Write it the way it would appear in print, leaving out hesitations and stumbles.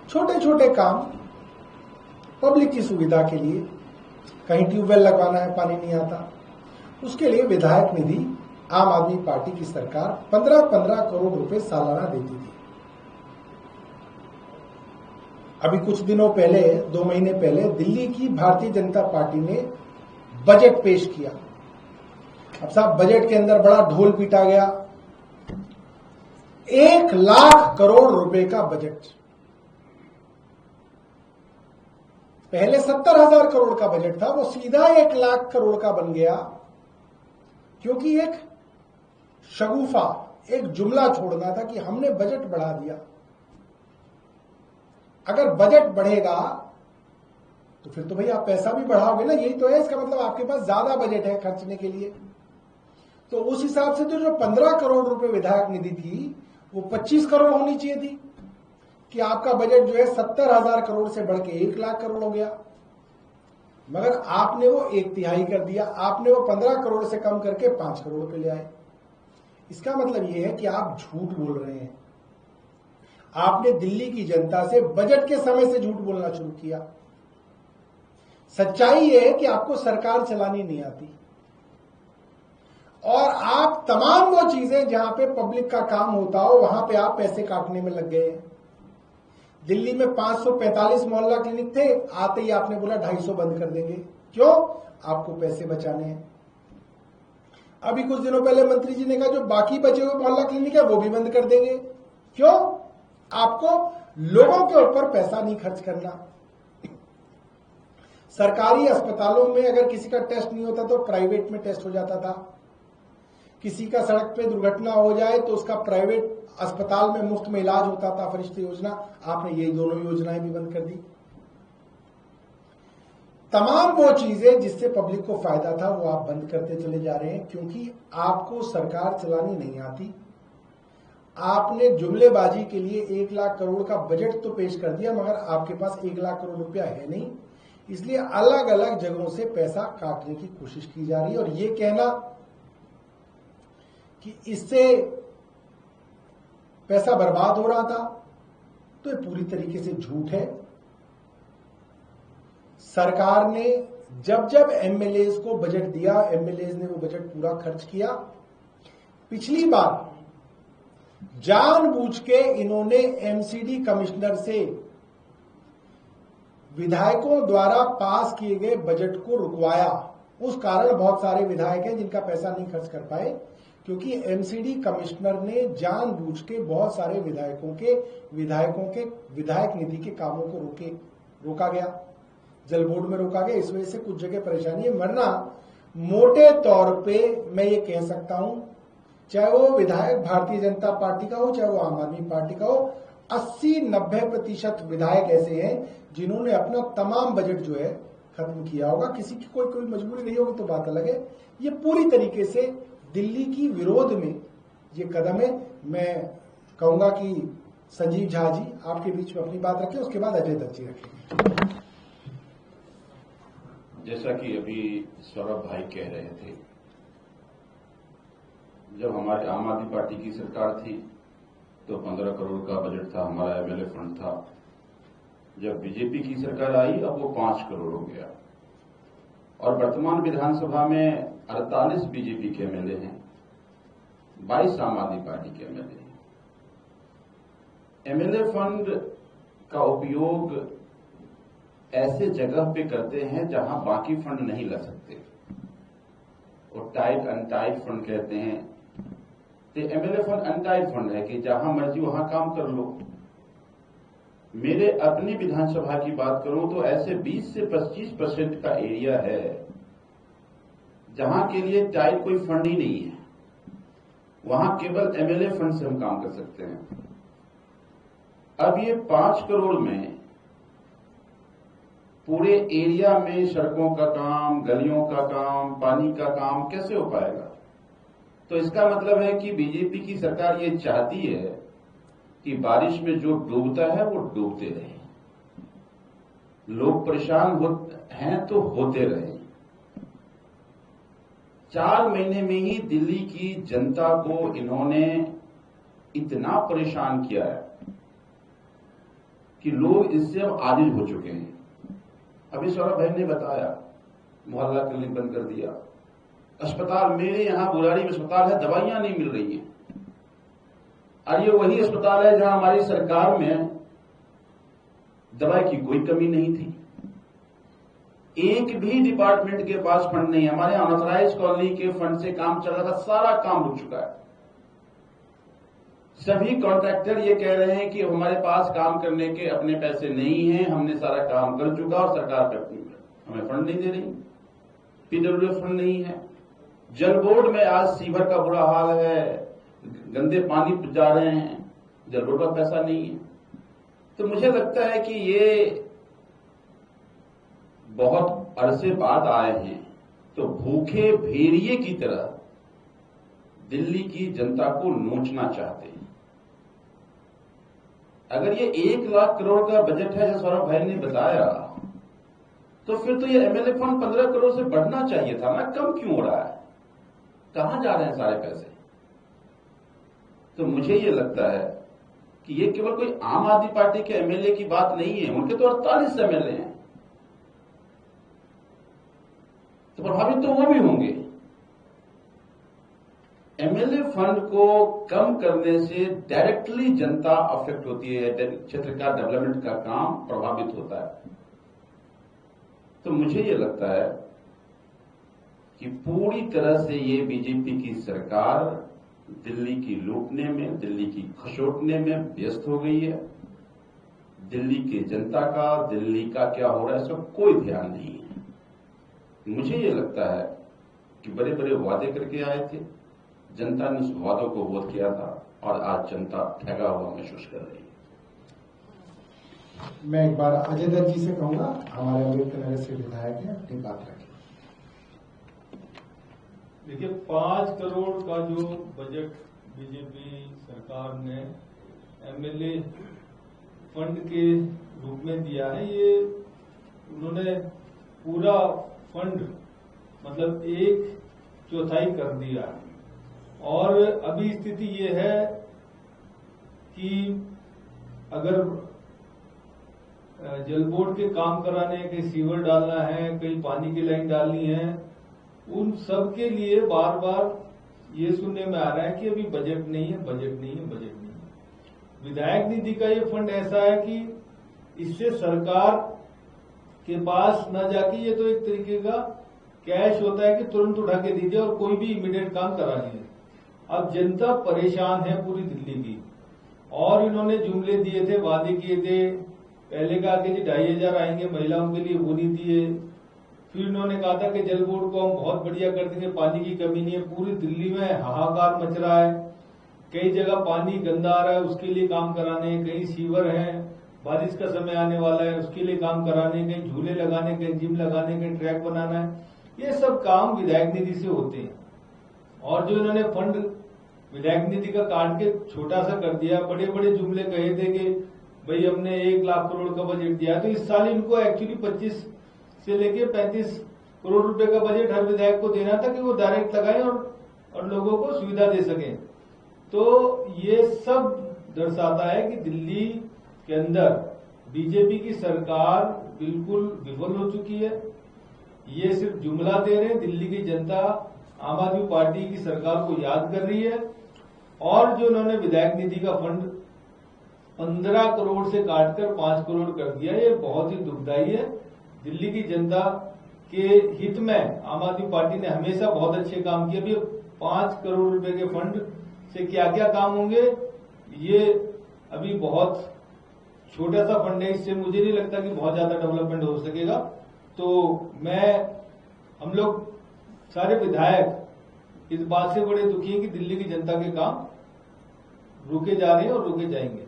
छोटे छोटे काम पब्लिक की सुविधा के लिए, कहीं ट्यूबवेल लगवाना है, पानी नहीं आता, उसके लिए विधायक निधि आम आदमी पार्टी की सरकार 15-15 करोड़ रुपए सालाना देती थी। अभी कुछ दिनों पहले, 2 महीने पहले, दिल्ली की भारतीय जनता पार्टी ने बजट पेश किया। अब साहब, बजट के अंदर बड़ा ढोल पीटा गया। 1 लाख करोड़ रुपए का बजट। पहले 70,000 करोड़ का बजट था, वो सीधा 1 लाख करोड़ का बन गया, क्योंकि एक शगुफा, एक जुमला छोड़ना था कि हमने बजट बढ़ा दिया। अगर बजट बढ़ेगा तो फिर तो भाई आप पैसा भी बढ़ाओगे ना, यही तो है। इसका मतलब आपके पास ज्यादा बजट है खर्चने के लिए। तो उस हिसाब से तो जो 15 करोड़ रुपए विधायक निधि थी, वो 25 करोड़ होनी चाहिए थी, कि आपका बजट जो है 70,000 करोड़ से बढ़ के 1 लाख करोड़ हो गया। मगर आपने वो 1/3 कर दिया। आपने वो 15 करोड़ से कम करके 5 करोड़ पे ले आए। इसका मतलब ये है कि आप झूठ बोल रहे हैं। आपने दिल्ली की जनता से बजट के समय से झूठ बोलना शुरू किया। सच्चाई ये है कि आपको सरकार चलानी नहीं आती, और आप तमाम वो चीजें जहां पे पब्लिक का काम होता हो, वहां पे आप पैसे काटने में लग गए हैं। दिल्ली में 545 मोहल्ला क्लिनिक थे, आते ही आपने बोला 250 बंद कर देंगे। क्यों? आपको पैसे बचाने हैं। अभी कुछ दिनों पहले मंत्री जी ने कहा जो बाकी बचे हुए मोहल्ला क्लिनिक है वो भी बंद कर देंगे। क्यों? आपको लोगों के ऊपर पैसा नहीं खर्च करना। सरकारी अस्पतालों में अगर किसी का टेस्ट नहीं होता तो प्राइवेट में टेस्ट हो जाता था। किसी का सड़क पे दुर्घटना हो जाए तो उसका प्राइवेट अस्पताल में मुफ्त में इलाज होता था, फरिश्ते योजना। आपने यही दोनों योजनाएं भी बंद कर दी। तमाम वो चीजें जिससे पब्लिक को फायदा था वो आप बंद करते चले जा रहे हैं, क्योंकि आपको सरकार चलानी नहीं आती। आपने जुमलेबाजी के लिए 1 लाख करोड़ का बजट तो पेश कर दिया, मगर आपके पास 1 लाख करोड़ रुपया है नहीं। इसलिए अलग अलग जगहों से पैसा काटने की कोशिश की जा रही है। और ये कहना कि इससे पैसा बर्बाद हो रहा था, तो ये पूरी तरीके से झूठ है। सरकार ने जब जब एमएलएज को बजट दिया, एमएलएज ने वो बजट पूरा खर्च किया। पिछली बार जानबूझ के इन्होंने एमसीडी कमिश्नर से विधायकों द्वारा पास किए गए बजट को रुकवाया। उस कारण बहुत सारे विधायक हैं जिनका पैसा नहीं खर्च कर पाए, क्योंकि एमसीडी कमिश्नर ने जानबूझ के बहुत सारे विधायकों के विधायक निधि के कामों को रोका गया, जल बोर्ड में रोका गया। इस वजह से कुछ जगह परेशानी है। वरना मोटे तौर पे मैं ये कह सकता हूं, चाहे वो विधायक भारतीय जनता पार्टी का हो, चाहे वो आम आदमी पार्टी का हो, 80-90% विधायक ऐसे हैं जिन्होंने अपना तमाम बजट जो है खत्म किया होगा। किसी की कोई मजबूरी नहीं होगी तो बात अलग है। ये पूरी तरीके से दिल्ली की विरोध में ये कदम है। मैं कहूंगा कि संजीव झा जी आपके बीच में अपनी बात रखें, उसके बाद अजय दत्त जी रखेंगे। जैसा कि अभी सौरभ भाई कह रहे थे, जब हमारी आम आदमी पार्टी की सरकार थी तो 15 करोड़ का बजट था, हमारा एमएलए फंड था। जब बीजेपी की सरकार आई अब वो 5 करोड़ हो गया, और वर्तमान विधानसभा में 48 बीजेपी के एमएलए हैं, 22 आम आदमी पार्टी के एमएलए हैं। एमएलए फंड का उपयोग ऐसे जगह पे करते हैं जहां बाकी फंड नहीं ला सकते, और टाइट अनटाइट फंड कहते हैं। तो एमएलए फंड अनटाइट फंड है कि जहां मर्जी वहां काम कर लो। मेरे अपनी विधानसभा की बात करूं तो ऐसे 20 से 25% का एरिया है जहां के लिए टाइट कोई फंड ही नहीं है, वहां केवल एमएलए फंड से हम काम कर सकते हैं। अब ये 5 करोड़ में पूरे एरिया में सड़कों का काम, गलियों का काम, पानी का काम कैसे हो पाएगा? तो इसका मतलब है कि बीजेपी की सरकार ये चाहती है कि बारिश में जो डूबता है वो डूबते रहे, लोग परेशान हैं तो होते रहे। 4 महीने में ही दिल्ली की जनता को इन्होंने इतना परेशान किया है कि लोग इससे अब आजिज हो चुके हैं। अभी सौरभ भाई ने बताया, मोहल्ला क्लिनिक बंद कर दिया, अस्पताल, मेरे यहां बुराड़ी में अस्पताल है, दवाइयां नहीं मिल रही हैं। और ये वही अस्पताल है जहां हमारी सरकार में दवाई की कोई कमी नहीं थी। एक भी डिपार्टमेंट के पास फंड नहीं है। हमारे अनऑथराइज कॉलोनी के फंड से काम चल रहा था, सारा काम रुक चुका है। सभी कॉन्ट्रैक्टर ये कह रहे हैं कि हमारे पास काम करने के अपने पैसे नहीं हैं, हमने सारा काम कर चुका और सरकार हमें फंड नहीं दे रही, पीडब्ल्यूडी फंड नहीं है। जल बोर्ड में आज सीवर का बुरा हाल है, गंदे पानी जा रहे हैं, जल बोर्ड का पैसा नहीं है। तो मुझे लगता है कि ये बहुत अरसे बाद आए हैं, तो भूखे भेड़िए की तरह दिल्ली की जनता को नोचना चाहते हैं। अगर ये 1 लाख करोड़ का बजट है जो सौरभ भाई ने बताया, तो फिर तो ये एमएलए फंड 15 करोड़ से बढ़ना चाहिए था ना, कम क्यों हो रहा है? कहां जा रहे हैं सारे पैसे? तो मुझे ये लगता है कि ये केवल कोई आम आदमी पार्टी के एमएलए की बात नहीं है, उनके तो 48 एमएलए हैं, तो प्रभावित तो वो भी होंगे। एमएलए फंड को कम करने से डायरेक्टली जनता अफेक्ट होती है, क्षेत्र का डेवलपमेंट का काम प्रभावित होता है। तो मुझे ये लगता है कि पूरी तरह से ये बीजेपी की सरकार दिल्ली की लूटने में, दिल्ली की खसोटने में व्यस्त हो गई है। दिल्ली की जनता का, दिल्ली का क्या हो रहा है, इसका कोई ध्यान नहीं है। मुझे ये लगता है कि बड़े बड़े वादे करके आए थे, जनता ने उस वादों को वोट किया था और आज जनता ठगा हुआ महसूस कर रही है। मैं एक बार अजय दत्त जी से कहूंगा, हमारे अम्बेडकर नगर से विधायक हैं, अपनी बात रखें। देखिए, 5 करोड़ का जो बजट बीजेपी सरकार ने एमएलए फंड के रूप में दिया है, ये उन्होंने पूरा फंड मतलब 1/4 कर दिया। और अभी स्थिति ये है कि अगर जल बोर्ड के काम कराने, कहीं सीवर डालना है, कहीं पानी की लाइन डालनी है, उन सब के लिए बार बार ये सुनने में आ रहा है कि अभी बजट नहीं है, बजट नहीं है, बजट नहीं है। विधायक निधि का ये फंड ऐसा है कि इससे सरकार के पास न जाके, ये तो एक तरीके का कैश होता है कि तुरंत उठा के दीजिए और कोई भी इमीडिएट काम करा लीजिए। अब जनता परेशान है पूरी दिल्ली की, और इन्होंने जुमले दिए थे, वादे किए थे। पहले कहा कि जी 2,500 आएंगे महिलाओं के लिए, वो नहीं दिए। फिर इन्होंने कहा था कि जल बोर्ड को हम बहुत बढ़िया कर देंगे, पानी की कमी नहीं है। पूरी दिल्ली में हाहाकार मच रहा है, कई जगह पानी गंदा आ रहा है, उसके लिए काम कराने, कहीं सीवर है, बारिश का समय आने वाला है, उसके लिए काम कराने, कहीं झूले लगाने, कहीं जिम लगाने, कहीं ट्रैक बनाना है। ये सब काम विधायक निधि से होते हैं। और जो इन्होंने फंड विधायक निधि का काट के छोटा सा कर दिया, बड़े बड़े जुमले कहे थे कि भाई हमने 1 लाख करोड़ का बजट दिया, तो इस साल इनको एक्चुअली 25 से लेके 35 करोड़ रुपए का बजट हर विधायक को देना था कि वो डायरेक्ट लगाए और लोगों को सुविधा दे सके। तो ये सब दर्शाता है कि दिल्ली के अंदर बीजेपी की सरकार बिल्कुल विफल हो चुकी है। ये सिर्फ जुमला दे रहे हैं, दिल्ली की जनता आम आदमी पार्टी की सरकार को याद कर रही है। और जो उन्होंने विधायक निधि का फंड 15 करोड़ से काटकर 5 करोड़ कर दिया, ये बहुत ही दुखदायी है। दिल्ली की जनता के हित में आम आदमी पार्टी ने हमेशा बहुत अच्छे काम किए। अभी 5 करोड़ रुपए के फंड से क्या क्या काम होंगे, ये अभी बहुत छोटा सा फंड है, इससे मुझे नहीं लगता कि बहुत ज्यादा डेवलपमेंट हो सकेगा। तो हम लोग सारे विधायक इस बात से बड़े दुखी हैं कि दिल्ली की जनता के काम रुके जा रहे हैं और रुके जाएंगे।